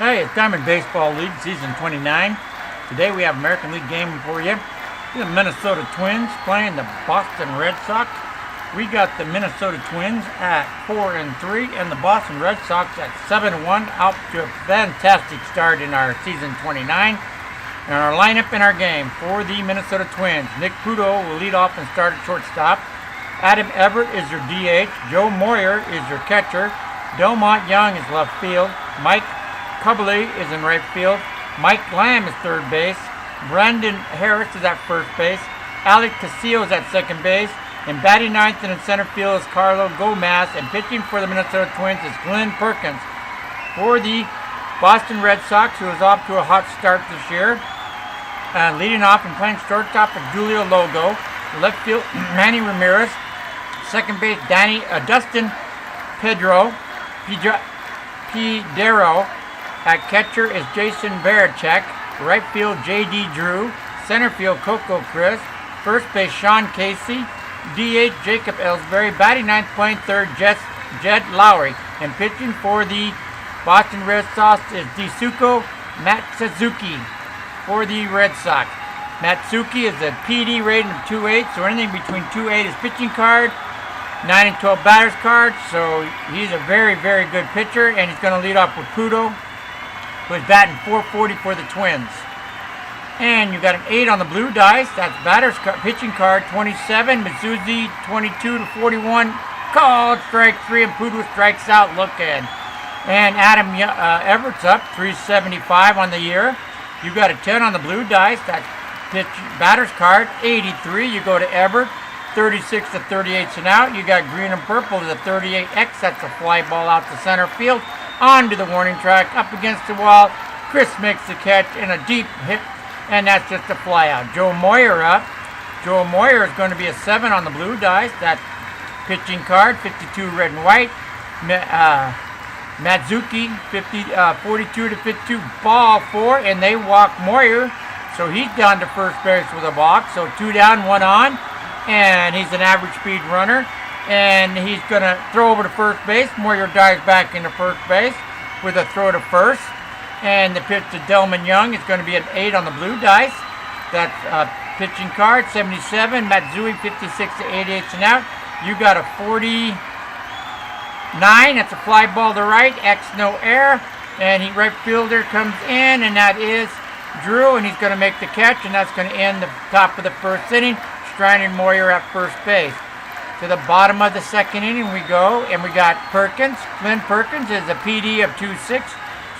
Hey, it's Diamond Baseball League Season 29. Today we have American League game for you. The Minnesota Twins playing the Boston Red Sox. We got the Minnesota Twins at 4-3 and the Boston Red Sox at 7-1. Out to a fantastic start in our Season 29. And our lineup in our game for the Minnesota Twins. Nick Pudo will lead off and start at shortstop. Adam Everett is your DH. Joe Moyer is your catcher. Delmont Young is left field. Mike Kubley is in right field. Mike Lamb is third base. Brandon Harris is at first base. Alex Castillo is at second base. And batting ninth and in center field is Carlo Gomez. And pitching for the Minnesota Twins is Glenn Perkins. For the Boston Red Sox, who is off to a hot start this year. Leading off and playing shortstop is Julio Logo. Left field, Manny Ramirez. Second base, Dustin Pedro. At catcher is Jason Varichek. Right field, J.D. Drew. Center field, Coco Chris. First base, Sean Casey. DH, Jacob Ellsbury. Batting ninth, playing third, Jed Lowry. And pitching for the Boston Red Sox is Daisuke Matsuzaka for the Red Sox. Matsuzaka is a PD rating of 2.8, so anything between 2.8 is pitching card. 9 and 12 batter's card, so he's a very, very good pitcher, and he's going to lead off with Pudo, who is batting .440 for the Twins. And you got an 8 on the blue dice. That's batter's pitching card 27. Mizuzi 22-41. Called strike 3, and Pudo strikes out looking. And Adam Everett's up 375 on the year. You got a 10 on the blue dice. That's batter's card 83. You go to Everett. 36-38 and out. You got green and purple to the 38X. That's a fly ball out to center field. Onto the warning track. Up against the wall. Chris makes the catch in a deep hit. And that's just a fly out. Joe Moyer up. Joe Moyer is going to be a 7 on the blue dice. That pitching card. 52 red and white. Matsuzaka 42-52. Ball 4. And they walk Moyer. So he's down to first base with a walk. So 2 down, 1 on. And he's an average speed runner. And he's going to throw over to first base. Moyer dives back into first base with a throw to first. And the pitch to Delmon Young is going to be an 8 on the blue dice. That's pitching card, 77. Matsui, 56-88 and out. You got a 49. That's a fly ball to right. X, no air. And right fielder comes in, and that is Drew. And he's going to make the catch, and that's going to end the top of the first inning. Stranding Moyer at first base. To the bottom of the second inning we go, and we got Perkins. Glenn Perkins is a PD of 2.6,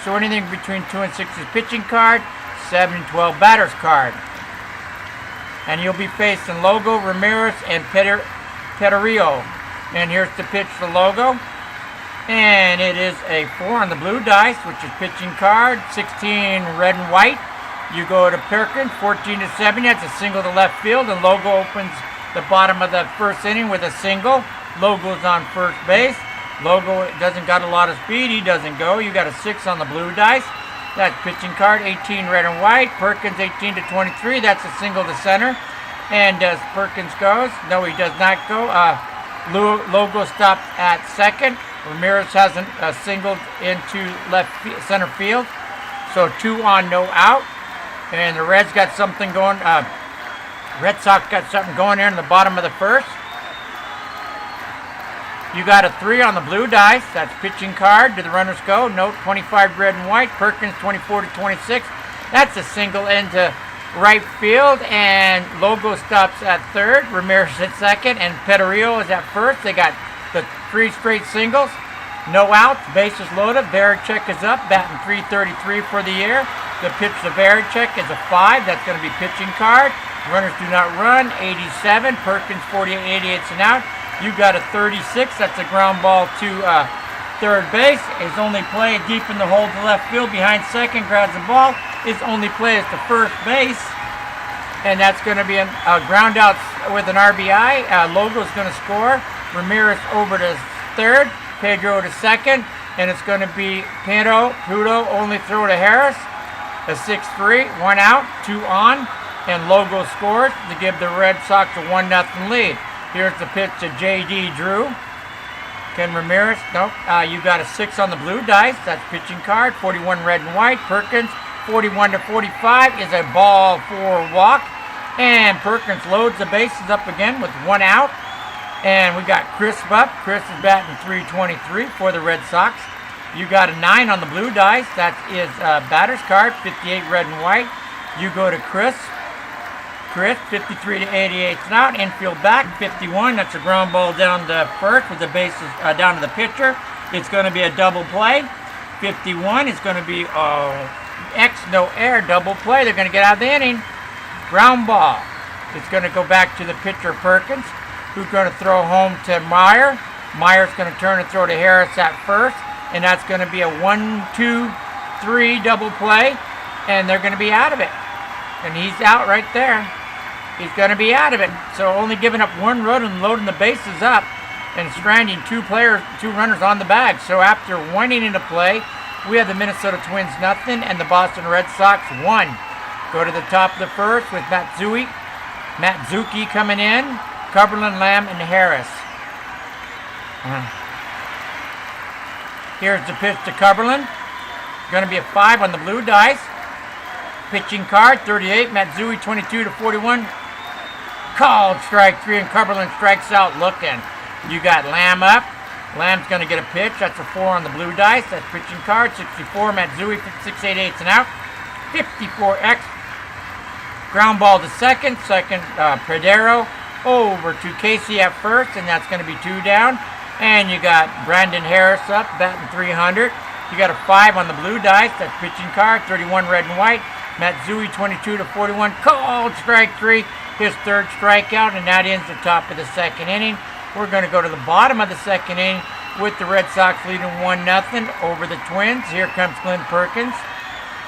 so anything between 2 and 6 is pitching card. 7 and 12 batter's card. And you'll be facing Logo, Ramirez, and Pederio. And here's the pitch for Logo. And it is a 4 on the blue dice, which is pitching card. 16 red and white. You go to Perkins, 14-7. That's a single to left field, and Logo opens the bottom of the first inning with a single. Logo's on first base. Logo doesn't got a lot of speed. He doesn't go. You got a 6 on the blue dice. That's pitching card, 18 red and white. Perkins, 18-23. That's a single to center. And does Perkins goes? No, he does not go. Logo stops at second. Ramirez hasn't singled into center field. So 2 on, no out. And the Reds got something going. Red Sox got something going there in the bottom of the first. You got a 3 on the blue dice. That's pitching card. Do the runners go? Note 25 red and white. Perkins 24-26. That's a single into right field. And Logo stops at third. Ramirez at second. And Pederio is at first. They got the 3 straight singles. No outs. Bases loaded. Varichek is up. Batting .333 for the year. The pitch to Varichek is a 5. That's going to be pitching card. Runners do not run. 87. Perkins 48-88 and out. You got a 36. That's a ground ball to third base. His only play deep in the hole to left field behind second. Grabs the ball. His only play is to first base. And that's going to be a ground out with an RBI. Logo's going to score. Ramirez over to third. Pedro to second. And it's going to be Pudo only throw to Harris. A 6-3, 1 out, 2 on, and Logo scores to give the Red Sox a 1-0 lead. Here's the pitch to J.D. Drew. Ken Ramirez, nope. You got a 6 on the blue dice. That's pitching card. 41 red and white. Perkins, 41 to 45 is a ball 4 walk. And Perkins loads the bases up again with 1 out. And we got Chris up. Chris is batting .323 for the Red Sox. You got a 9 on the blue dice. That is batter's card. 58 red and white. You go to Chris. Chris, 53 to 88 out. Infield back, 51. That's a ground ball down to first with the bases down to the pitcher. It's going to be a double play. 51 is going to be X, no air, double play. They're going to get out of the inning. Ground ball. It's going to go back to the pitcher, Perkins, who's going to throw home to Meyer. Meyer's going to turn and throw to Harris at first. And that's going to be a 1-2-3 double play. And they're going to be out of it. And he's out right there. He's going to be out of it. So only giving up 1 run and loading the bases up and stranding 2 runners on the bag. So after 1 inning to play, we have the Minnesota Twins nothing and the Boston Red Sox 1. Go to the top of the first with Matsuzaka coming in, Cumberland, Lamb, and Harris. Here's the pitch to Cumberland. Going to be a 5 on the blue dice. Pitching card, 38, Matsuzaka 22 to 41. Called strike 3, and Cumberland strikes out looking. You got Lamb up. Lamb's going to get a pitch. That's a 4 on the blue dice. That's pitching card, 64, Matsuzaka 6/8 and out. 54X. Ground ball to second. Paydirt over to Casey at first, and that's going to be 2 down. And you got Brandon Harris up, batting .300. You got a 5 on the blue dice. That's pitching card, 31 red and white. Matsuzaka 22 to 41. Called strike 3. His 3rd strikeout, and that ends the top of the 2nd inning. We're going to go to the bottom of the 2nd inning with the Red Sox leading 1-0 over the Twins. Here comes Glenn Perkins.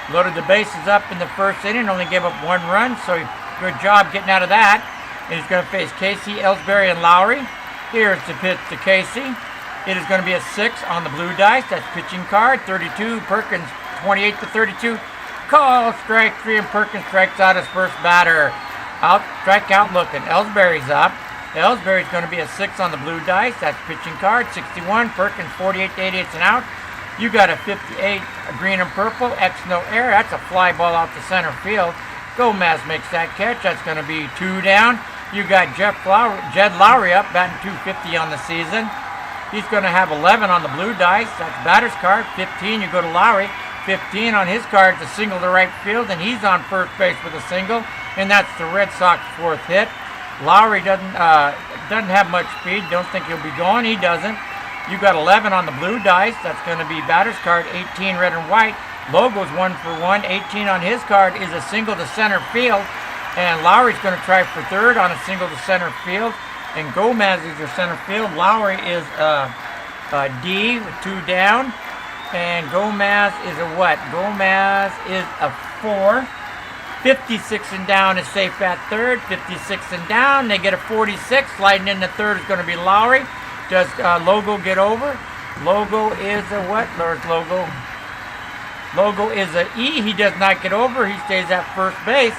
Loaded the bases up in the 1st inning, only gave up 1 run, so good job getting out of that. And he's going to face Casey, Ellsbury, and Lowry. Here's the pitch to Casey. It is going to be a 6 on the blue dice. That's pitching card, 32. Perkins, 28 to 32. Call strike 3, and Perkins strikes out his first batter. Strikeout looking. Ellsbury's up. Ellsbury's going to be a 6 on the blue dice. That's pitching card, 61. Perkins, 48 to 88 and out. You got a 58 green and purple. X no air. That's a fly ball out to center field. Gomez makes that catch. That's going to be 2 down. You got Jed Lowry up, batting .250 on the season. He's going to have 11 on the blue dice. That's batter's card, 15. You go to Lowry. 15 on his card, a single to right field, and he's on first base with a single, and that's the Red Sox 4th hit. Lowry doesn't have much speed. Don't think he'll be going. He doesn't. You got 11 on the blue dice. That's going to be batter's card, 18 red and white. Logo's 1 for 1. 18 on his card is a single to center field, and Lowry's going to try for 3rd on a single to center field. And Gomez is your center field. Lowry is D with 2 down. And Gomez is a what? Gomez is a 4. 56 and down is safe at 3rd. 56 and down. They get a 46. Sliding into 3rd is going to be Lowry. Does Logo get over? Logo is a what? There's Logo. Logo is a E. He does not get over. He stays at first base.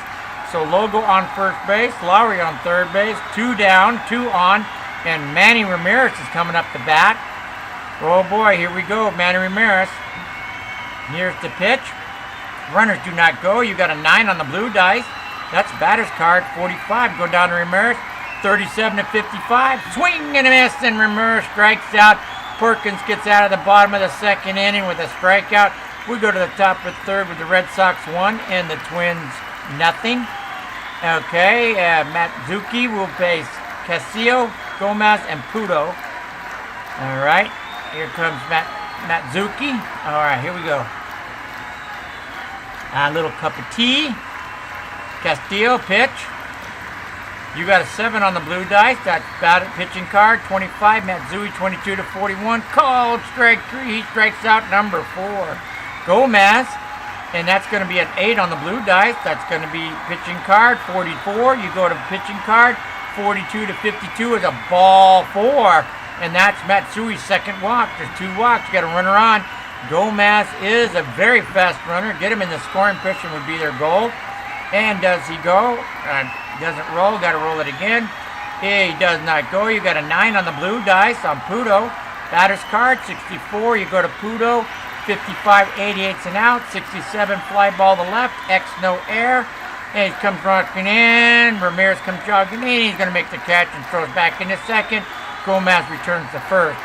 So Logo on first base. Lowry on 3rd base. 2 down. 2 on. And Manny Ramirez is coming up to bat. Oh boy, here we go, Manny Ramirez. Here's the pitch. Runners do not go. You got a 9 on the blue dice. That's batter's card, 45. Go down to Ramirez, 37 to 55. Swing and a miss, and Ramirez strikes out. Perkins gets out of the bottom of the 2nd inning with a strikeout. We go to the top of the 3rd with the Red Sox 1 and the Twins nothing. Okay, Matsuzaka will face Castillo, Gomez, and Puto. All right. Here comes Matsuzaka. All right, here we go. A little cup of tea. Castillo, pitch. You got a 7 on the blue dice. That's batted pitching card, 25. Matsuzaka, 22 to 41. Called strike 3. He strikes out number 4. Gomez, and that's going to be an 8 on the blue dice. That's going to be pitching card, 44. You go to pitching card, 42 to 52 is a ball 4. And that's Matsuzaka's 2nd walk. There's 2 walks. You got a runner on. Gomez is a very fast runner. Get him in the scoring position would be their goal. And does he go? Doesn't roll. Got to roll it again. He does not go. You got a 9 on the blue dice on Puto. Batter's card, 64. You go to Pudo, 55, 88's and out. 67, fly ball to left. X, no air. And he comes rocking in. Ramirez comes jogging in. He's going to make the catch and throws back into second. Gomez returns to first.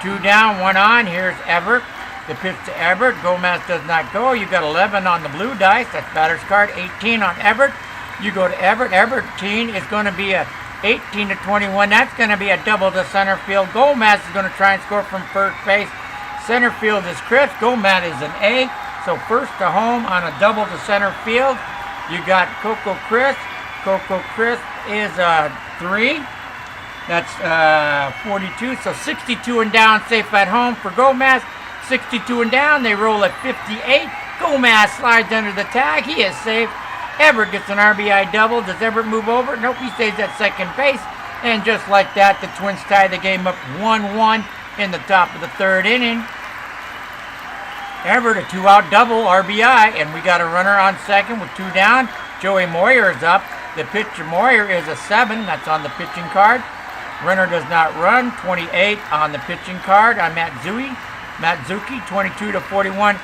2 down, 1 on. Here's Everett. The pitch to Everett. Gomez does not go. You got 11 on the blue dice. That's batter's card. 18 on Everett. You go to Everett. Everett is going to be a 18 to 21. That's going to be a double to center field. Gomez is going to try and score from first base. Center field is Chris. Gomez is an A. So first to home on a double to center field. You got Coco Chris. Coco Chris is a 3. That's 42. So 62 and down, safe at home for Gomez. 62 and down, they roll at 58. Gomez slides under the tag. He is safe. Everett gets an RBI double. Does Everett move over? Nope, he stays at second base. And just like that, the Twins tie the game up 1-1 in the top of the third inning. Everett, a 2-out double, RBI, and we got a runner on second with 2 down. Joey Moyer is up. The pitch to Moyer is a 7. That's on the pitching card. Runner does not run. 28 on the pitching card on Matsuzuki, 22 to 41.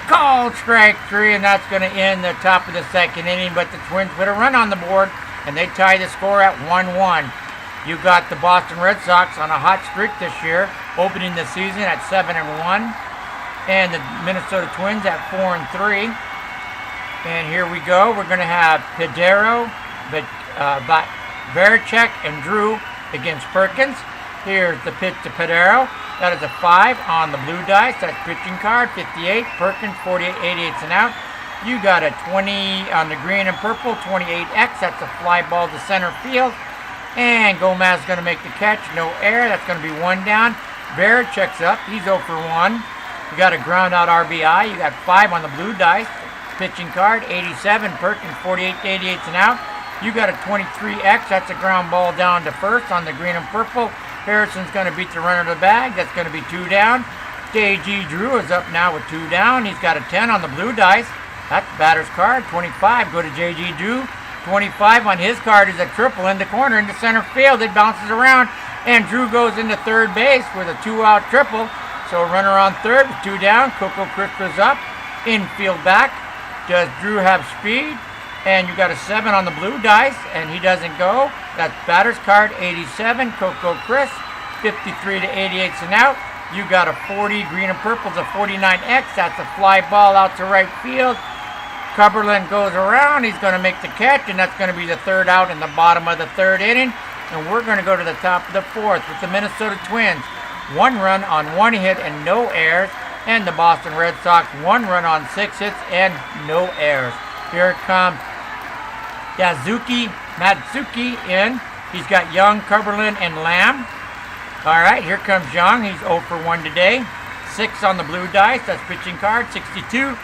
Called strike 3, and that's going to end the top of the second inning. But the Twins put a run on the board, and they tie the score at 1-1. You got the Boston Red Sox on a hot streak this year, opening the season at 7-1, and the Minnesota Twins at 4-3. And here we go. We're going to have Paydirt, Varacek, and Drew against Perkins. Here's the pitch to Paydirt. That is a 5 on the blue dice. That's pitching card. 58. Perkins, 48, 88's and out. You got a 20 on the green and purple. 28X. That's a fly ball to center field. And Gomez is going to make the catch. No air. That's going to be 1 down. Barrett checks up. He's 0 for 1. You got a ground out RBI. You got 5 on the blue dice. Pitching card. 87. Perkins, 48, 88's and out. You got a 23X. That's a ground ball down to first on the green and purple. Harrison's going to beat the runner to the bag. That's going to be 2 down. J.G. Drew is up now with 2 down. He's got a 10 on the blue dice. That's batter's card. 25. Go to J.G. Drew. 25 on his card is a triple in the corner into center field. It bounces around, and Drew goes into third base with a 2-out triple. So runner on third with 2 down. Coco Crispa's up. Infield back. Does Drew have speed? And you got a 7 on the blue dice, and he doesn't go. That's batter's card, 87, Coco Chris, 53 to 88's and out. You got a 40, green and purple's a 49X. That's a fly ball out to right field. Cumberland goes around. He's going to make the catch, and that's going to be the 3rd out in the bottom of the 3rd inning. And we're going to go to the top of the 4th with the Minnesota Twins. 1 run on 1 hit and no errors. And the Boston Red Sox, 1 run on 6 hits and no errors. Here it comes. Matsuzuki in. He's got Young, Cumberland, and Lamb. All right, here comes Young. He's 0 for 1 today. 6 on the blue dice. That's pitching card. 62.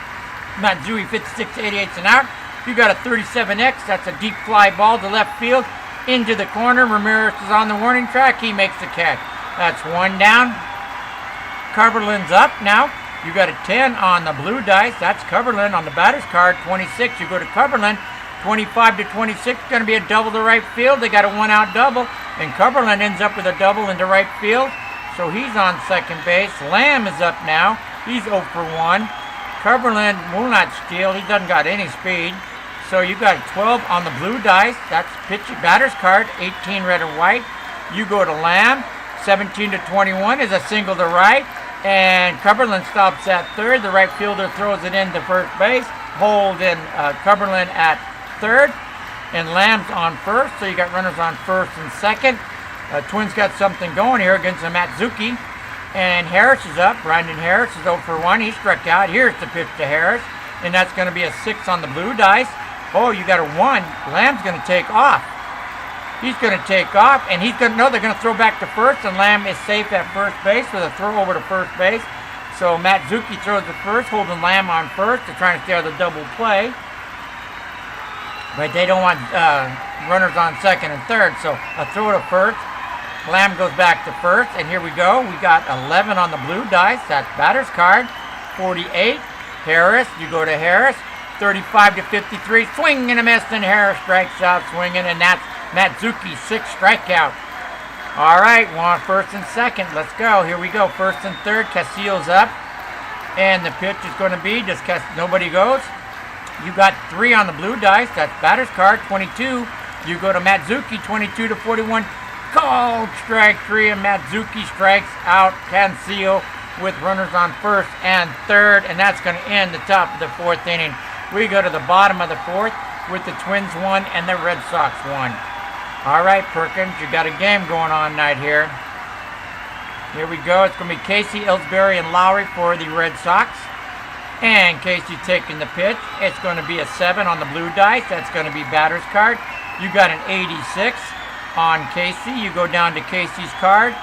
Matsuzuki, 56, 88's and out. You got a 37X. That's a deep fly ball to left field. Into the corner. Ramirez is on the warning track. He makes the catch. That's 1 down. Cumberland's up now. You got a 10 on the blue dice. That's Cumberland on the batter's card. 26. You go to Cumberland. 25 to 26, going to be a double to right field. They got a 1-out double, and Cumberland ends up with a double into right field. So he's on second base. Lamb is up now. He's 0 for 1. Cumberland will not steal. He doesn't got any speed. So you got 12 on the blue dice. That's pitching batter's card, 18 red and white. You go to Lamb. 17 to 21 is a single to right, and Cumberland stops at third. The right fielder throws it into first base. Hold in Cumberland at third, and Lamb's on first, so you got runners on first and second. Twins got something going here against the Matsuzuki, and Harris is up. Brandon Harris is 0 for 1. He struck out. Here's the pitch to Harris, and that's going to be a 6 on the blue dice. Oh, you got a 1. Lamb's going to take off. He's going to take off, and he's going to know they're going to throw back to first, and Lamb is safe at first base with a throw over to first base. So Matsuzuki throws to first, holding Lamb on first. They're trying to stay out of the double play. But they don't want runners on second and third, so a throw to first. Lamb goes back to first, and here we go. We got 11 on the blue dice. That's batter's card. 48. Harris, you go to Harris. 35 to 53. Swing and a miss, and Harris strikes out swinging, and that's Matsuzuki's 6th strikeout. All right, one first and second. Let's go. Here we go. First and third. Castillo's up. And the pitch is going to be just nobody goes. You got 3 on the blue dice. That's batter's card, 22. You go to Matsuzaka, 22 to 41. Called strike 3, and Matsuzaka strikes out Castillo with runners on first and third. And that's going to end the top of the 4th inning. We go to the bottom of the 4th with the Twins 1 and the Red Sox 1. All right, Perkins, you got a game going on tonight here. Here we go. It's going to be Casey, Ellsbury, and Lowry for the Red Sox. And Casey taking the pitch. It's going to be a 7 on the blue dice. That's going to be batter's card. You got an 86 on Casey. You go down to Casey's card.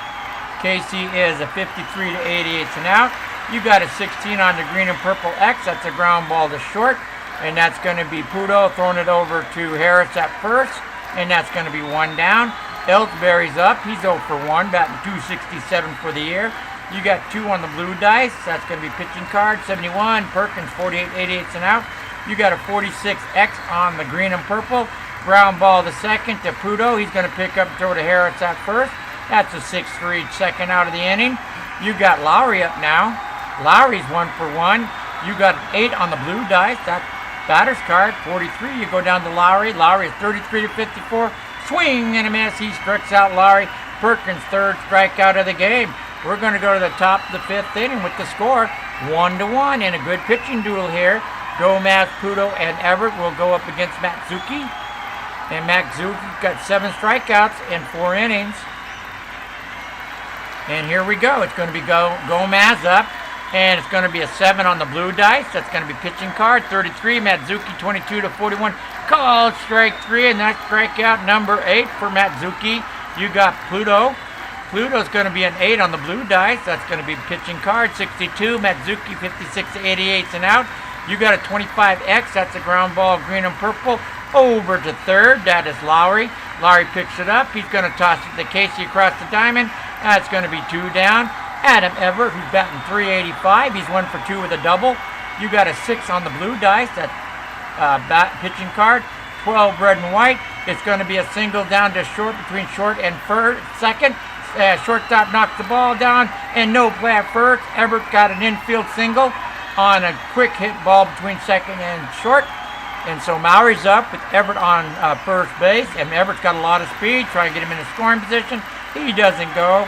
Casey is a 53 to 88 and out. You got a 16 on the green and purple X. That's a ground ball to short. And that's going to be Pudo throwing it over to Harris at first. And that's going to be 1 down. Ellsbury's up. He's 0 for 1, batting 267 for the year. You got 2 on the blue dice. That's going to be pitching card. 71. Perkins, 48, 88 and out. You got a 46X on the green and purple. Ground ball to second to Pudo. He's going to pick up and throw to Harris at first. That's a 6-3 second out of the inning. You got Lowry up now. Lowry's 1 for 1. You got an 8 on the blue dice. That's batter's card, 43. You go down to Lowry. Lowry is 33 to 54. Swing and a miss. He strikes out Lowry. Perkins, 3rd strikeout of the game. We're going to go to the top of the 5th inning with the score 1-1 in a good pitching duel here. Gomez, Pudo, and Everett will go up against Matsuzaka. And Matsuzaka got 7 strikeouts in 4 innings. And here we go. It's going to be Gomez up. And it's going to be a 7 on the blue dice. That's going to be pitching card. 33, Matsuzaka, 22 to 41. Called strike 3, and that's strikeout number 8 for Matsuzaka. You got Pluto. Pluto's going to be an 8 on the blue dice. That's going to be pitching card. 62, Matsuzaka, 56 to 88 and out. You got a 25X. That's a ground ball, green and purple. Over to third. That is Lowry. Lowry picks it up. He's going to toss it to Casey across the diamond. That's going to be 2 down. Adam Everett, who's batting 385. He's 1 for 2 with a double. You got a 6 on the blue dice. That's pitching card. 12 red and white. It's going to be a single down to short between short and second. Shortstop knocks the ball down and no play at first. Everett got an infield single on a quick hit ball between second and short. And so Maury's up with Everett on first base. And Everett's got a lot of speed. Trying to get him in a scoring position. He doesn't go.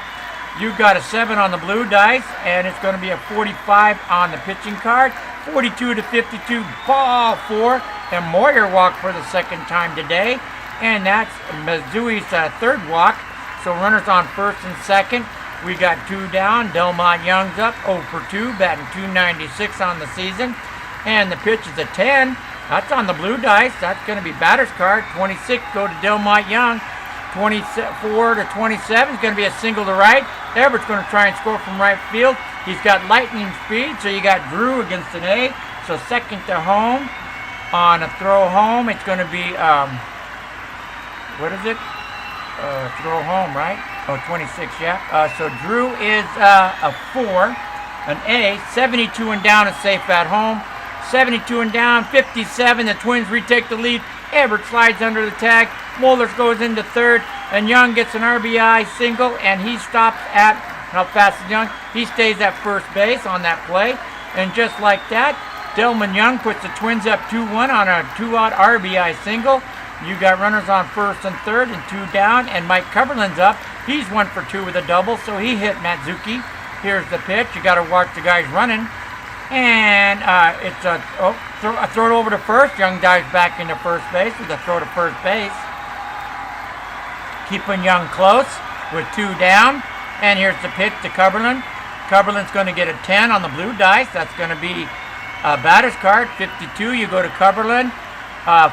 You got a 7 on the blue dice, and it's going to be a 45 on the pitching card. 42 to 52, ball 4. And Moyer walked for the 2nd time today. And that's Mizzui's 3rd walk. So runners on first and second. We got 2 down. Delmont Young's up 0 for 2, batting 296 on the season. And the pitch is a 10. That's on the blue dice. That's going to be batter's card. 26 go to Delmont Young. 24 to 27 is going to be a single to right. Everett's going to try and score from right field. He's got lightning speed, so you got Drew against an A. So 2nd to home. On a throw home, it's going to be, what is it? Throw home, right? Oh, 26, yeah. So Drew is a 4, an A. 72 and down is safe at home. 72 and down, 57. The Twins retake the lead. Everett slides under the tag. Moeller goes into third, and Young gets an RBI single, and he stops at, how fast is Young? He stays at first base on that play, and just like that, Delmon Young puts the Twins up 2-1 on a 2-out RBI single. You got runners on first and third and 2 down, and Mike Coverland's up. He's 1 for 2 with a double, so he hit Matsuzaka. Here's the pitch. You got to watch the guys running. And it's a throw it over to first. Young dives back into first base with a throw to first base. Keeping Young close with 2 down. And here's the pitch to Coverland. Coverland's going to get a 10 on the blue dice. That's going to be a batter's card. 52, you go to Coverland.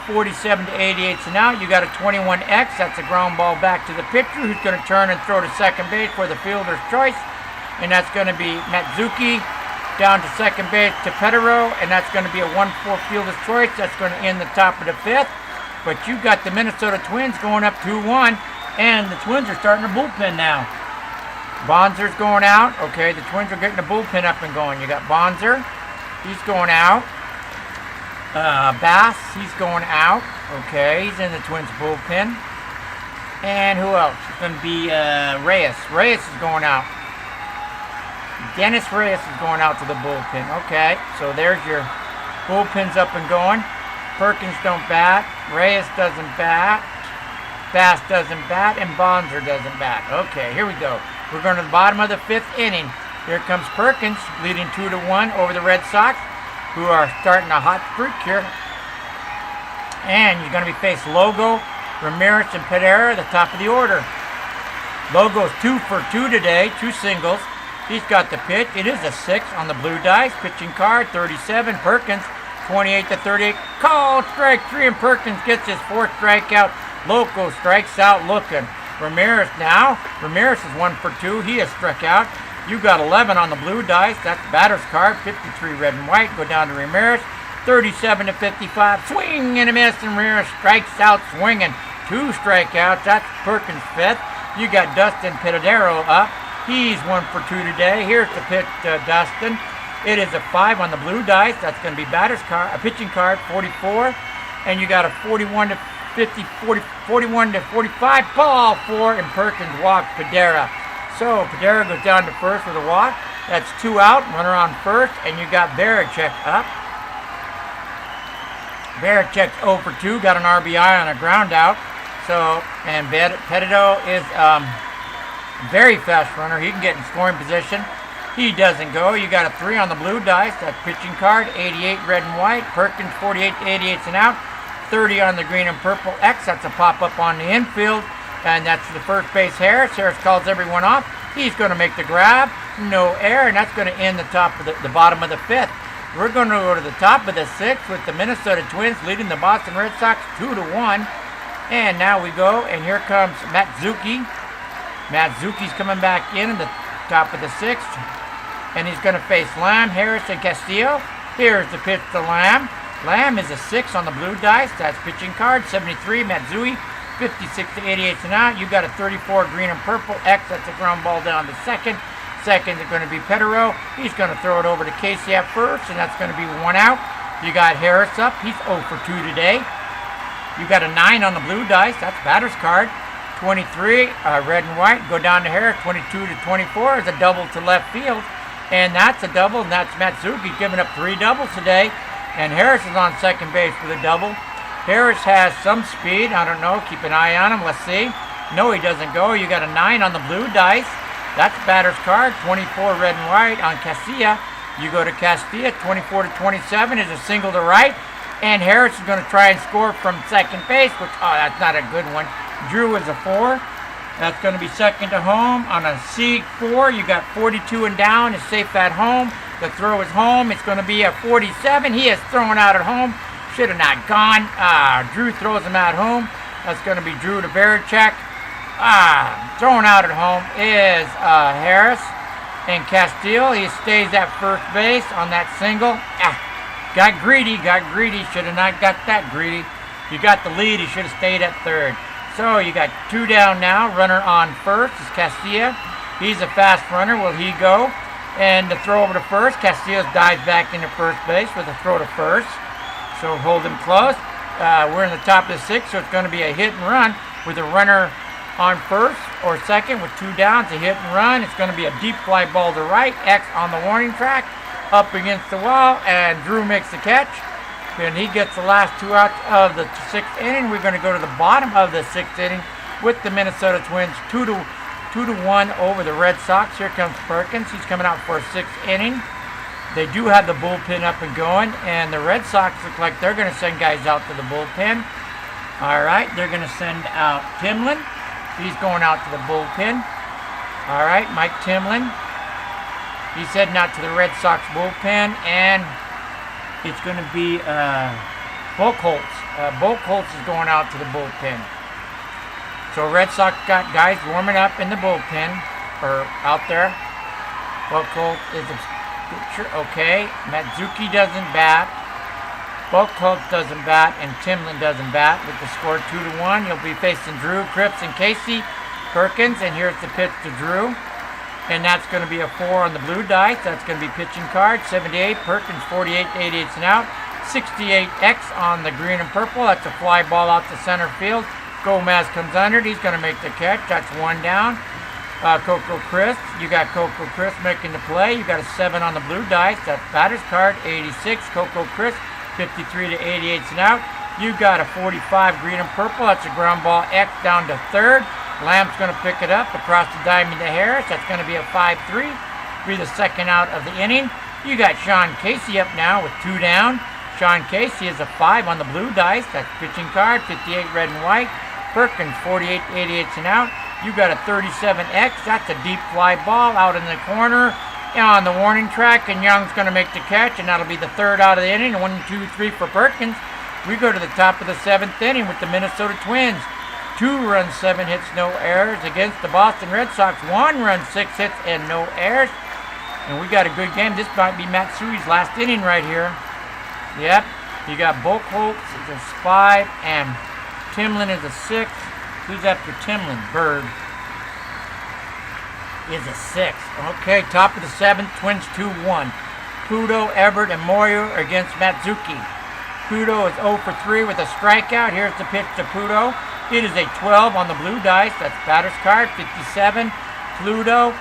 47 to 88 and out. You got a 21X. That's a ground ball back to the pitcher, who's going to turn and throw to second base for the fielder's choice. And that's going to be Matsuzaka. Down to second base to Petero, and that's going to be a 1-4 fielder's choice. That's going to end the top of the 5th. But you got the Minnesota Twins going up 2-1, and the Twins are starting a bullpen now. Bonzer's going out. Okay, the Twins are getting the bullpen up and going. You got Bonzer. He's going out. Bass, he's going out. Okay, he's in the Twins bullpen. And who else? It's going to be Reyes. Reyes is going out. Dennis Reyes is going out to the bullpen. Okay, so there's your bullpens up and going. Perkins don't bat. Reyes doesn't bat. Bass doesn't bat. And Bonzer doesn't bat. Okay, here we go. We're going to the bottom of the 5th inning. Here comes Perkins, leading 2-1 over the Red Sox, who are starting a hot streak here. And you're going to be facing Logo, Ramirez, and Paydirt at the top of the order. Logo's 2 for 2 today, 2 singles. He's got the pitch. It is a 6 on the blue dice. Pitching card, 37. Perkins, 28-38. Called strike 3, and Perkins gets his 4th strikeout. Logo strikes out looking. Ramirez now. Ramirez is 1 for 2. He has struck out. You got 11 on the blue dice. That's batter's card. 53 red and white. Go down to Ramirez. 37-55. Swing and a miss, and Ramirez strikes out swinging. 2 strikeouts. That's Perkins' 5th. You got Dustin Paydirt up. He's 1 for 2 today. Here's the pitch to Dustin. It is a 5 on the blue dice. That's going to be batter's card. A pitching card, 44. And you got a 41-50, 41-45 ball 4, and Perkins walks Paydirt. So Paydirt goes down to first with a walk. That's 2 out, runner on first, and you got Varacek up. Varacek's 0 for 2, got an RBI on a ground out. So, and Paydirt is very fast runner. He can get in scoring position. He doesn't go. You got a 3 on the blue dice. That's pitching card, 88 red and white. Perkins 48-88's an out. 30 on the green and purple X. That's a pop-up on the infield. And that's the first base Harris. Harris calls everyone off. He's going to make the grab. No error, and that's going to end the top of the bottom of the 5th. We're going to go to the top of the 6th with the Minnesota Twins leading the Boston Red Sox 2-1. And now we go, and here comes Matsuzaka. Matsuzaki's coming back in the top of the 6th. And he's going to face Lamb, Harris, and Castillo. Here's the pitch to Lamb. Lamb is a 6 on the blue dice. That's pitching card, 73. Matsuzaka, 56-88 and out. You got a 34 green and purple X. That's a ground ball down to second. Second is going to be Paydirt. He's going to throw it over to Casey at first, and that's going to be 1 out. You got Harris up. He's 0 for 2 today. You got a 9 on the blue dice. That's batter's card. 23, red and white. Go down to Harris. 22-24 is a double to left field. And that's a double, and that's Matsuzaka giving up 3 doubles today. And Harris is on second base with a double. Harris has some speed. I don't know. Keep an eye on him. Let's see. No, he doesn't go. You got a 9 on the blue dice. That's batter's card. 24 red and white on Casilla. You go to Castilla. 24-27 is a single to right. And Harris is going to try and score from second base, which, oh, that's not a good one. Drew is a 4. That's going to be second to home on a C4. You got 42 and down. Is safe at home. The throw is home. It's going to be a 47. He is thrown out at home. Should have not gone. Drew throws him at home. That's going to be Drew to Varacek. Thrown out at home is Harris. And Castillo, he stays at first base on that single. Got greedy. Should have not got that greedy. You got the lead. He should have stayed at third. So you got 2 down now. Runner on first is Castillo. He's a fast runner. Will he go? And the throw over to first. Castillo dives back into first base with a throw to first. So hold him close. We're in the top of the 6th, so it's going to be a hit and run with a runner on first or second with 2 downs. A hit and run. It's going to be a deep fly ball to right. X on the warning track. Up against the wall, and Drew makes the catch. And he gets the last 2 outs of the 6th inning. We're going to go to the bottom of the 6th inning with the Minnesota Twins 2-1 over the Red Sox. Here comes Perkins. He's coming out for a 6th inning. They do have the bullpen up and going, and the Red Sox look like they're going to send guys out to the bullpen. All right, they're going to send out Timlin. He's going out to the bullpen. All right, Mike Timlin. He's heading out to the Red Sox bullpen, and it's going to be Buchholz. Buchholz is going out to the bullpen. So Red Sox got guys warming up in the bullpen, or out there. Buchholz is a pitcher. Okay, Matsuzaka doesn't bat. Buchholz doesn't bat, and Timlin doesn't bat. With the score 2-1, you'll be facing Drew, Cripps, and Casey. Perkins, and here's the pitch to Drew. And that's going to be a 4 on the blue dice. That's going to be pitching card. 78. Perkins 48-88's an out. 68X on the green and purple. That's a fly ball out to center field. Gomez comes under it. He's going to make the catch. That's 1 down. Coco Chris. You got Coco Chris making the play. You got a 7 on the blue dice. That's batter's card, 86. Coco Chris, 53 to 88 and out. You got a 45 green and purple. That's a ground ball X down to third. Lamb's going to pick it up across the diamond to Harris. That's going to be a 5-3. Be the second out of the inning. You got Sean Casey up now with 2 down. Sean Casey is a 5 on the blue dice. That's pitching card, 58 red and white. Perkins, 48 to 88 and out. You got a 37X. That's a deep fly ball out in the corner on the warning track, and Young's going to make the catch, and that'll be the third out of the inning. 1, 2, 3 for Perkins. We go to the top of the 7th inning with the Minnesota Twins. 2 runs, 7 hits, no errors against the Boston Red Sox. 1 run, 6 hits, and no errors. And we got a good game. This might be Matsui's last inning right here. Yep. You got Buchholz is a 5, and Timlin is a 6. Who's after Timlin? Bird is a 6. Okay, top of the 7th, Twins 2-1. Pudo, Everett, and Moyer against Matsuzaka. Pudo is 0 for 3 with a strikeout. Here's the pitch to Pudo. It is a 12 on the blue dice. That's batter's card, 57. Pluto,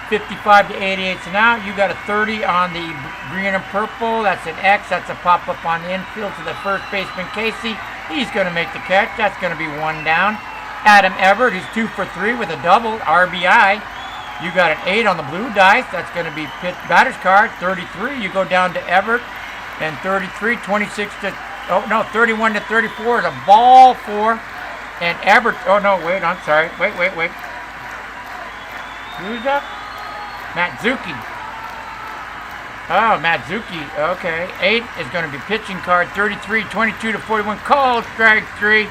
55 to 88 and out. You got a 30 on the green and purple. That's an X. That's a pop-up on the infield to the first baseman, Casey. He's going to make the catch. That's going to be 1 down. Adam Everett, he's 2 for 3 with a double, RBI. You got an 8 on the blue dice. That's going to be batter's card, 33. You go down to Everett, and 33, 26 to, 31 to 34 is a ball for, and Everett, I'm sorry. Wait. Who's up? Matsuzaka. Oh, Matsuzaka, okay. 8 is going to be pitching card, 33, 22 to 41, called strike 3.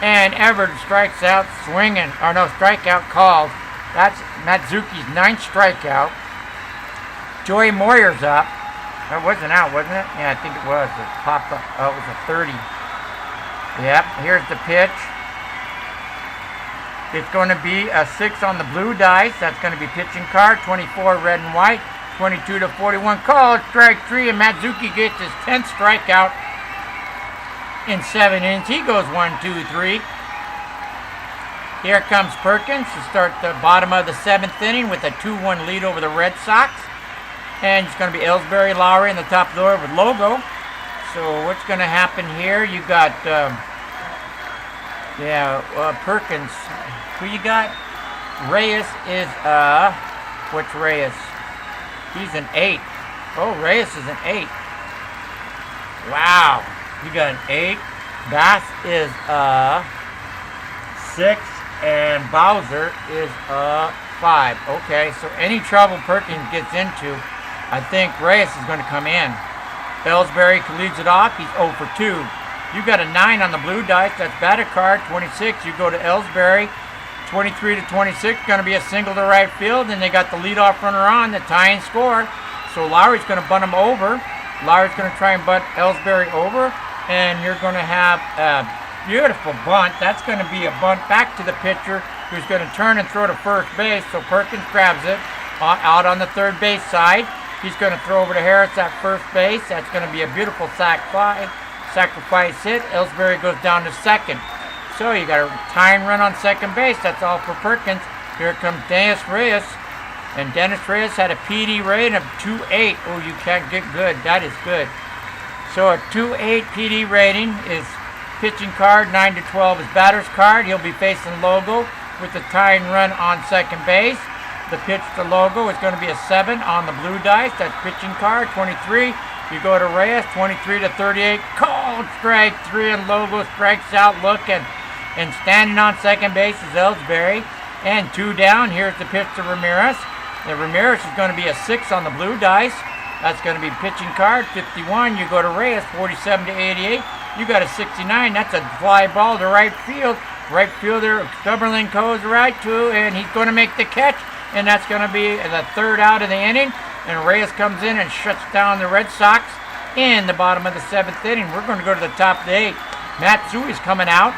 And Everett strikes out swinging. Strikeout called. That's Matsuzaka's 9th strikeout. Joey Moyer's up. That wasn't out, wasn't it? Yeah, I think it was. It popped up. Oh, it was a 30. Yep, here's the pitch. It's going to be a 6 on the blue dice. That's going to be pitching card. 24 red and white. 22 to 41. Called strike 3, and Matsuzaka gets his 10th strikeout in 7 innings. He goes 1, 2, 3. Here comes Perkins to start the bottom of the 7th inning with a 2-1 lead over the Red Sox. And it's going to be Ellsbury, Lowry in the top of the order with Logo. So what's going to happen here? You got, Perkins. Who you got? Reyes is, what's Reyes? He's an 8. Oh, Reyes is an 8. Wow. You got an 8. Bass is a 6. And Bowser is a 5. Okay, so any trouble Perkins gets into, I think Reyes is going to come in. Ellsbury leads it off. He's 0 for 2. You got a 9 on the blue dice. That's batted card, 26. You go to Ellsbury, 23 to 26. Going to be a single to right field. And they got the leadoff runner on, the tie and score. So Lowry's going to bunt him over. Lowry's going to try and bunt Ellsbury over. And you're going to have a beautiful bunt. That's going to be a bunt back to the pitcher, who's going to turn and throw to first base. So Perkins grabs it out on the third base side. He's going to throw over to Harris at first base. That's going to be a beautiful sacrifice hit. Ellsbury goes down to second. So you got a tying run on second base. That's all for Perkins. Here comes Dennis Reyes. And Dennis Reyes had a PD rating of 2.8. Oh, you can't get good. That is good. So a 2.8 PD rating is pitching card. 9 to 12 is batter's card. He'll be facing Logo with the tying run on second base. The pitch to Logo is going to be a 7 on the blue dice. That's pitching card, 23. You go to Reyes, 23 to 38. Called strike 3, and Logo strikes out looking. And standing on second base is Ellsbury. And 2 down. Here's the pitch to Ramirez. The Ramirez is going to be a 6 on the blue dice. That's going to be pitching card, 51. You go to Reyes, 47 to 88. You got a 69. That's a fly ball to right field. Right fielder, Stubberlin goes right to, and he's going to make the catch. And that's going to be the third out of the inning. And Reyes comes in and shuts down the Red Sox in the bottom of the 7th inning. We're going to go to the top of the 8th. Matsui is coming out.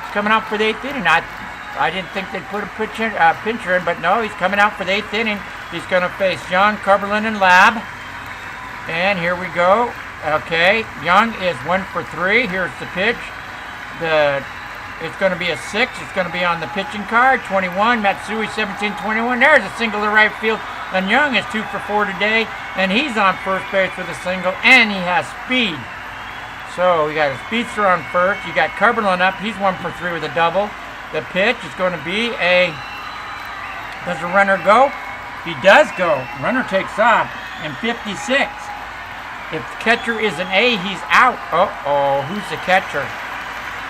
He's coming out for the 8th inning. I didn't think they'd put a pincher in, but no, he's coming out for the 8th inning. He's going to face Young, Cumberland, and Lab. And here we go. Okay, Young is 1 for 3. Here's the pitch. The It's going to be a 6. It's going to be on the pitching card. 21, Matsui 17-21. There's a single to right field. And Young is 2 for 4 today, and he's on first base with a single, and he has speed. So we got a speedster on first. You got Cumberland up. He's 1 for 3 with a double. The pitch is going to be a... Does the runner go? He does go. Runner takes off in 56. If the catcher is an A, he's out. Uh-oh, who's the catcher?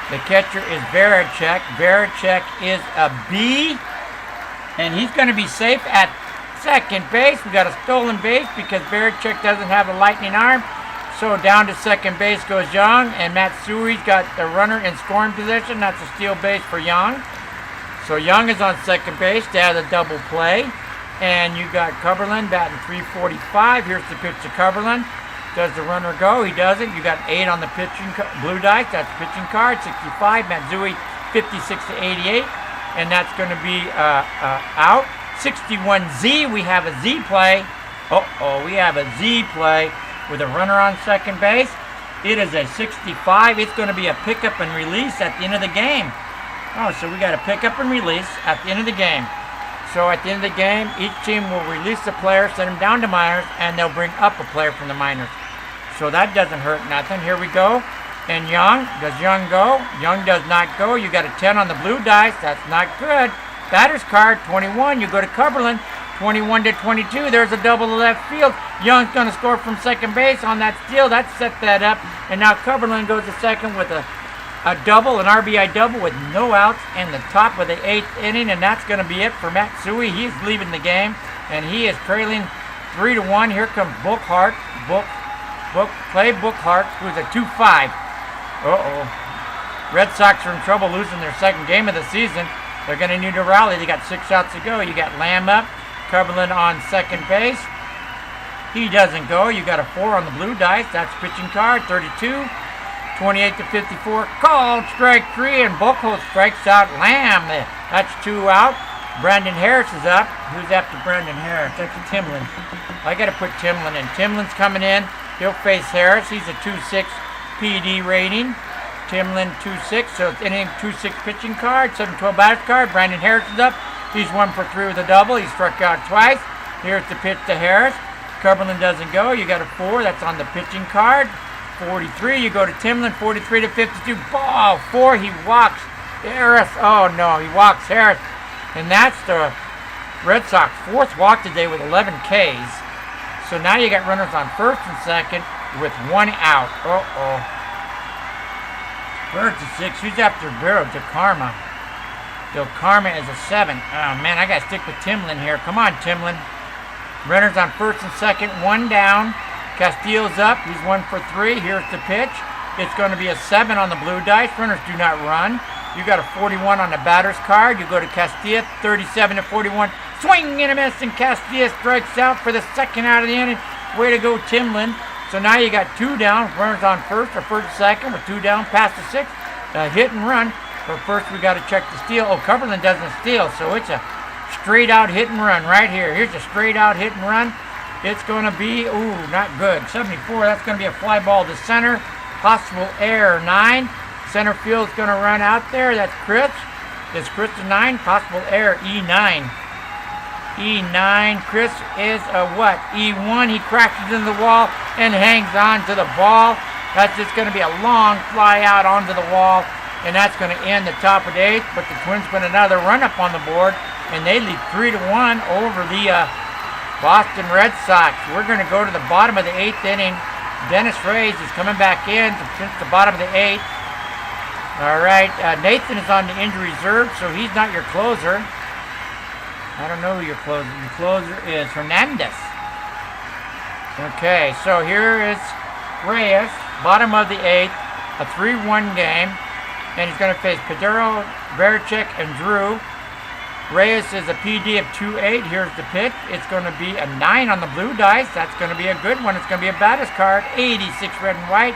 The catcher is Varacek. Varacek is a B, and he's going to be safe at second base. We got a stolen base because Varacek doesn't have a lightning arm. So down to second base goes Young, and Matsui's got the runner in scoring position. That's a steal base for Young. So Young is on second base to add a double play. And you got Cumberland batting .345. Here's the pitch to Cumberland. Does the runner go? He doesn't. You got 8 on the pitching blue dice. That's the pitching card. 65. Matsui 56-88, and that's going to be out. 61Z. We have a Z play. We have a Z play with a runner on second base. It is a 65. It's going to be a pickup and release at the end of the game. So we got a pickup and release at the end of the game. So at the end of the game, each team will release the player, send him down to minors, and they'll bring up a player from the minors. So that doesn't hurt nothing. Here we go. And Young, does Young go? Young does not go. You got a 10 on the blue dice. That's not good. Batter's card, 21. You go to Cumberland, 21-22. There's a double to left field. Young's going to score from second base on that steal. That set that up. And now Cumberland goes to second with a double, an RBI double with no outs in the top of the 8th inning. And that's going to be it for Matsui. He's leaving the game, and he is trailing 3-1. Here comes Bookhart. Bookhart, who's a 2-5. Red Sox are in trouble losing their second game of the season. They're going to need a rally. They got 6 outs to go. You got Lamb up. Cumberland on second base. He doesn't go. You got a 4 on the blue dice. That's pitching card. 32. 28-54. Called strike 3, and Buchholz strikes out Lamb. That's 2 out. Brandon Harris is up. Who's after Brandon Harris? That's Timlin. I got to put Timlin in. Timlin's coming in. He'll face Harris. He's a 2.6 PD rating. Timlin 2.6, so it's inning 2.6 pitching card, 7-12 batter's card. Brandon Harris is up. He's 1 for 3 with a double. He struck out twice. Here's the pitch to Harris. Cumberland doesn't go. You got a 4. That's on the pitching card. 43. You go to Timlin. 43-52. Ball 4. He walks Harris. Oh no, he walks Harris, and that's the Red Sox 4th walk today with 11 Ks. So now you got runners on first and second with 1 out. Bird's a 6. Who's after Bird? DeKarma. DeKarma is a 7. Oh man, I gotta stick with Timlin here. Come on, Timlin. Runners on first and second, 1 down. Castillo's up. He's 1 for 3. Here's the pitch. It's going to be a 7 on the blue dice. Runners do not run. You got a 41 on the batter's card. You go to Castillo, 37-41. Swing and a miss, and Castillo strikes out for the second out of the inning. Way to go, Timlin. So now you got 2 down. Runners on first or first second with 2 down past the 6th. Hit and run. But first we got to check the steal. Cumberland doesn't steal, so it's a straight out hit and run right here. Here's a straight out hit and run. It's going to be, not good. 74, that's going to be a fly ball to center. Possible error, 9. Center field's going to run out there. That's Chris. It's Chris to 9. Possible error, E9. E9. Chris is a what? E1. He crashes into the wall and hangs on to the ball. That's just going to be a long fly out onto the wall, and that's going to end the top of the 8th. But the Twins put another run up on the board, and they lead 3-1 over the Boston Red Sox. We're going to go to the bottom of the 8th inning. Dennis Reyes is coming back in since the bottom of the 8th. All right, Nathan is on the injury reserve, so he's not your closer. I don't know who your closer is. Your closer is Hernandez. Okay, so here is Reyes, bottom of the 8th, a 3-1 game, and he's going to face Paydirt, Varacek, and Drew. Reyes is a PD of 2.8. Here's the pitch. It's going to be a 9 on the blue dice. That's going to be a good one. It's going to be a batter's card. 86 red and white.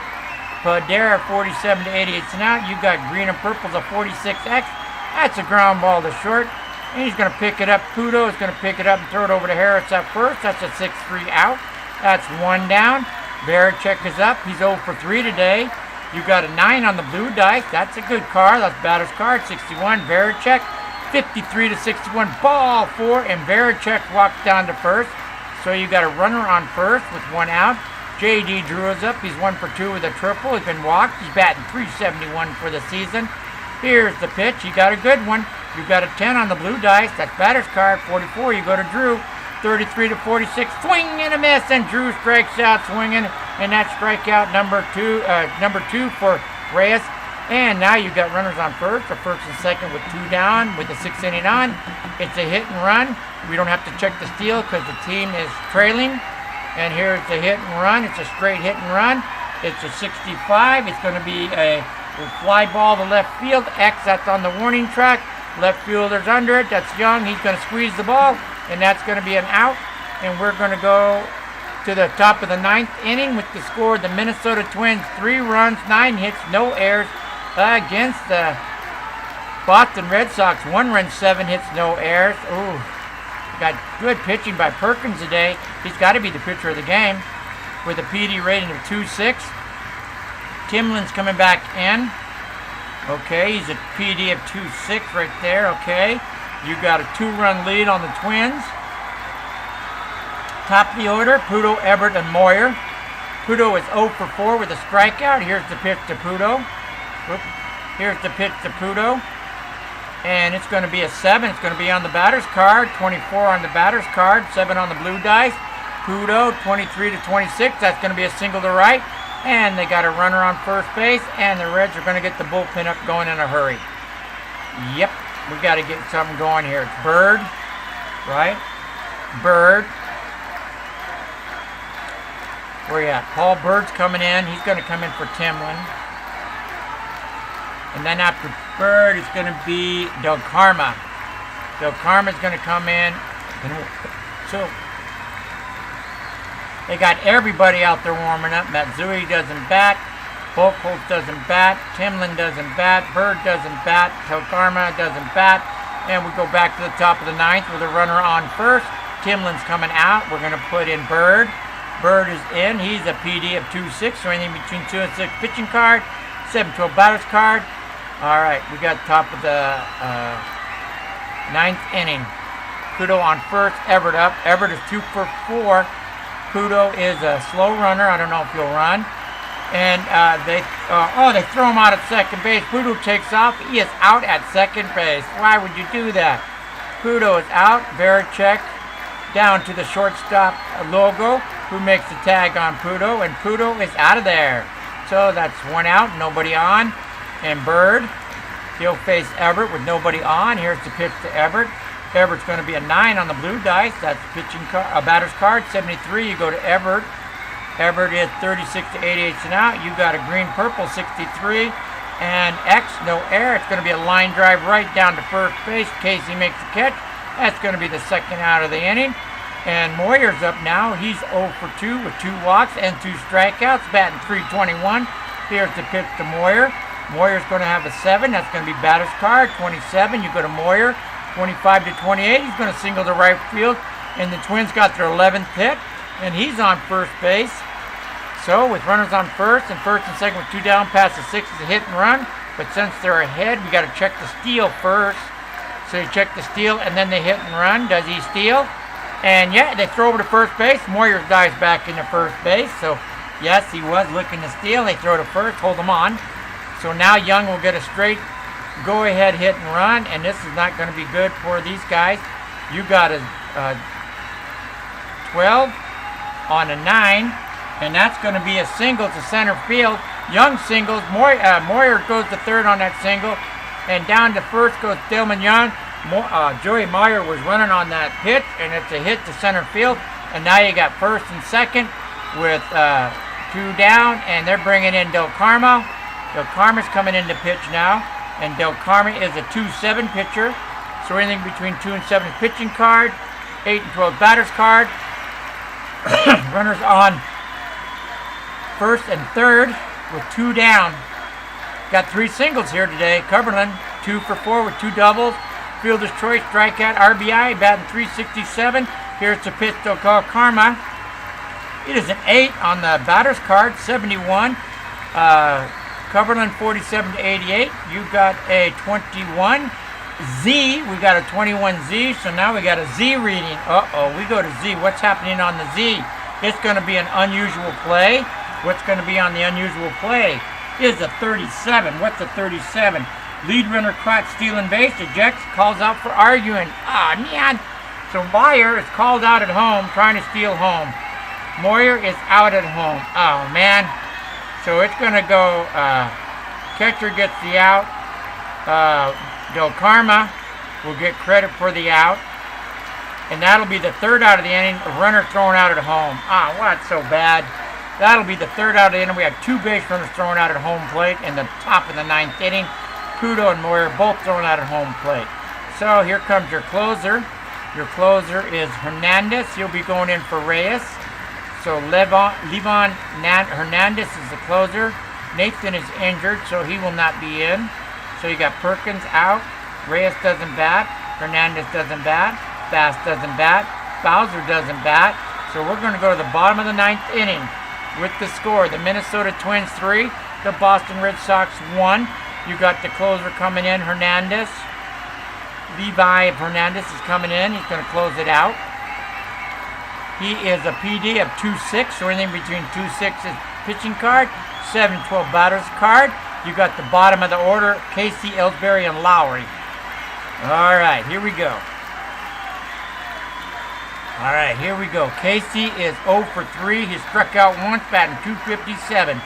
Paydirt 47-88. So now you got green and purple's a 46X. That's a ground ball to short. And he's going to pick it up. Pudo is going to pick it up and throw it over to Harris at first. That's a 6-3 out. That's 1 down. Varacek is up. He's 0 for 3 today. You got a 9 on the blue dice. That's a good card. That's batter's card. 61, Varichek. 53 to 61, ball 4, and Varichek walks down to first. So you got a runner on first with 1 out. J.D. Drew is up. He's 1 for 2 with a triple. He's been walked. He's batting .371 for the season. Here's the pitch. You got a good one. You got a 10 on the blue dice. That's batter's card. 44. You go to Drew. 33 to 46. Swing and a miss, and Drew strikes out swinging, and that's strikeout number two for Reyes. And now you've got runners on first, or first and second with 2 down with the 6th inning on. It's a hit and run. We don't have to check the steal because the team is trailing. And here's the hit and run. It's a straight hit and run. It's a 65. It's going to be a fly ball to left field. X, that's on the warning track. Left fielder's under it. That's Young. He's going to squeeze the ball, and that's going to be an out. And we're going to go to the top of the 9th inning with the score. The Minnesota Twins, 3 runs, 9 hits, no errors. Against the Boston Red Sox, 1 run, 7 hits, no errors. Ooh, got good pitching by Perkins today. He's got to be the pitcher of the game with a PD rating of 2.6. Timlin's coming back in. Okay, he's a PD of 2.6 right there. Okay, you got a 2-run lead on the Twins. Top of the order, Pudo, Everett, and Moyer. Pudo is 0 for 4 with a strikeout. Here's the pitch to Pudo. Here's the pitch to Pudo, and it's going to be a 7. It's going to be on the batter's card. 24 on the batter's card, 7 on the blue dice. Pudo, 23 to 26. That's going to be a single to right, and they got a runner on first base, and the Reds are going to get the bullpen up going in a hurry. Yep, we got to get something going here. It's Bird, right? Bird. Where you at? Paul Bird's coming in. He's going to come in for Timlin. And then after Bird, it's going to be Del Karma. Del Karma's going to come in. And so they got everybody out there warming up. Matsuzaka doesn't bat. Buchholz doesn't bat. Timlin doesn't bat. Bird doesn't bat. Del Karma doesn't bat. And we go back to the top of the 9th with a runner on first. Timlin's coming out. We're going to put in Bird. Bird is in. He's a PD of 2.6, so anything between 2 and 6 pitching card. 7-12 batter's card. All right, we got top of the 9th inning. Pudo on first, Everett up. Everett is 2 for 4. Pudo is a slow runner. I don't know if he'll run. And they throw him out at second base. Pudo takes off. He is out at second base. Why would you do that? Pudo is out. Varichek down to the shortstop logo, who makes the tag on Pudo, and Pudo is out of there. So that's 1 out, nobody on. And Bird, he'll face Everett with nobody on. Here's the pitch to Everett. Everett's going to be a 9 on the blue dice. That's batter's card. 73. You go to Everett. Everett is 36 to 88 and out. You got a green-purple 63. And X, no error. It's going to be a line drive right down to first base. Casey makes the catch. That's going to be the 2nd out of the inning. And Moyer's up now. He's 0 for 2 with 2 walks and 2 strikeouts, batting .321. Here's the pitch to Moyer. Moyer's going to have a 7. That's going to be batter's card. 27. You go to Moyer. 25 to 28. He's going to single to right field. And the Twins got their 11th hit. And he's on first base. So with runners on first and second with 2 down past the 6 is a hit and run. But since they're ahead, we got to check the steal first. So you check the steal and then the hit and run. Does he steal? And yeah, they throw over to first base. Moyer dives back into first base. So yes, he was looking to steal. They throw to first, hold him on. So now Young will get a straight go-ahead hit and run, and this is not going to be good for these guys. You got a 12 on a 9, and that's going to be a single to center field. Young singles. Moyer goes to third on that single, and down to first goes Dillman Young. Joey Meyer was running on that pitch, and it's a hit to center field. And now you got first and second with 2 down, and they're bringing in Del Karma. Del Karma's coming in to pitch now, and Del Karma is a 2-7 pitcher. So anything between 2 and 7 pitching card, 8 and 12 batter's card. Runners on first and third with 2 down. Got 3 singles here today. Cumberland 2 for 4 with 2 doubles. Fielder's choice, strikeout, RBI, batting .367. Here's the pitch to Karma. It is an 8 on the batter's card, 71. Cumberland 47-88. You got a 21. Z, we got a 21Z, so now we got a Z reading. Uh-oh, we go to Z. What's happening on the Z? It's going to be an unusual play. What's going to be on the unusual play is a 37. What's a 37? Lead runner caught stealing base, ejects, calls out for arguing. Ah, man. So Meyer is called out at home, trying to steal home. Moyer is out at home. Oh, man. So it's going to go, catcher gets the out. Del Karma will get credit for the out. And that'll be the third out of the inning. A runner thrown out at home. Ah, well, that's so bad. That'll be the third out of the inning. We had 2 base runners thrown out at home plate in the top of the 9th inning. Kudo and Moyer both thrown out at home plate. So here comes your closer. Your closer is Hernandez. He'll be going in for Reyes. So Levon Hernandez is the closer. Nathan is injured, so he will not be in. So you got Perkins out. Reyes doesn't bat. Hernandez doesn't bat. Bass doesn't bat. Bowser doesn't bat. So we're going to go to the bottom of the 9th inning with the score. The Minnesota Twins 3. The Boston Red Sox 1. You got the closer coming in, Hernandez. Levi Hernandez is coming in. He's going to close it out. He is a PD of 2-6. So anything between 2-6 is pitching card. 7-12 batter's card. You got the bottom of the order, Casey, Ellsbury, and Lowry. All right, here we go. All right, here we go. Casey is 0 for 3. He struck out once, batting .257.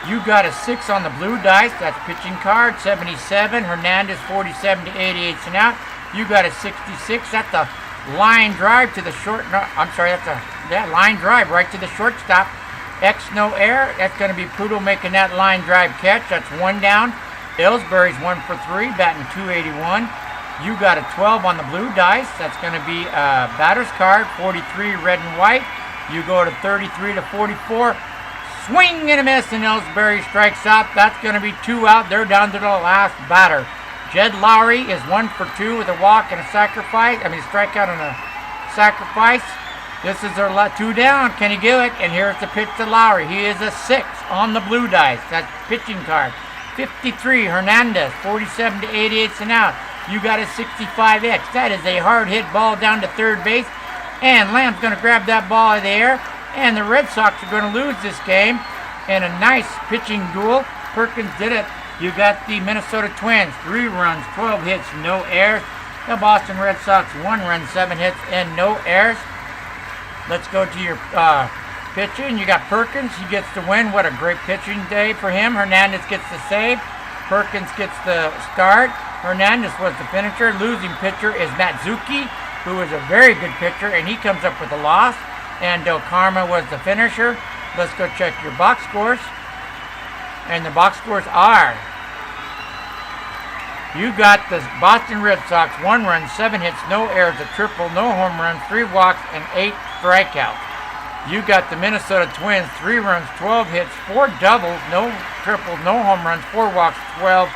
You got a 6 on the blue dice. That's pitching card, 77. Hernandez, 47-88 and out. You got a 66. That's a line drive to the short. No, I'm sorry, that's a line drive right to the shortstop. X no air. That's going to be Pudo making that line drive catch. That's 1 down. Ellsbury's 1 for 3, batting .281. You got a 12 on the blue dice. That's going to be batter's card, 43 red and white. You go to 33 to 44. Swing and a miss, and Ellsbury strikes out. That's going to be 2 out. They're down to the last batter. Jed Lowry is 1 for 2 with a walk and a sacrifice. Strikeout and a sacrifice. This is their 2 down. Can he do it? And here's the pitch to Lowry. He is a 6 on the blue dice. That's pitching card. 53, Hernandez, 47-88 and out. You got a 65X. That is a hard hit ball down to third base. And Lamb's going to grab that ball out of the air. And the Red Sox are going to lose this game. And a nice pitching duel. Perkins did it. You got the Minnesota Twins, 3 runs, 12 hits, no errors. The Boston Red Sox, 1 run, 7 hits, and no errors. Let's go to your pitching. You got Perkins. He gets the win. What a great pitching day for him. Hernandez gets the save. Perkins gets the start. Hernandez was the finisher. Losing pitcher is Matsuzaka, who is a very good pitcher, and he comes up with a loss. And Del Karma was the finisher. Let's go check your box scores. And the box scores are: you got the Boston Red Sox, 1 run, 7 hits, no errors, a triple, no home runs, 3 walks, and 8 strikeouts. You got the Minnesota Twins, 3 runs, 12 hits, 4 doubles, no triples, no home runs, 4 walks, 12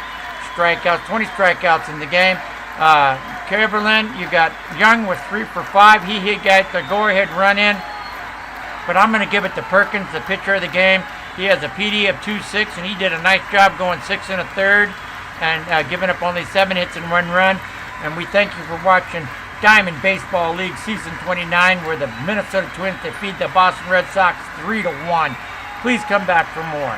strikeouts, 20 strikeouts in the game. Cumberland, you got Young with 3 for 5. He got the go-ahead run in. But I'm going to give it to Perkins, the pitcher of the game. He has a PD of 2.6, and he did a nice job going 6 1/3 and giving up only 7 hits and 1 run. And we thank you for watching Diamond Baseball League Season 29, where the Minnesota Twins defeat the Boston Red Sox 3-1. Please come back for more.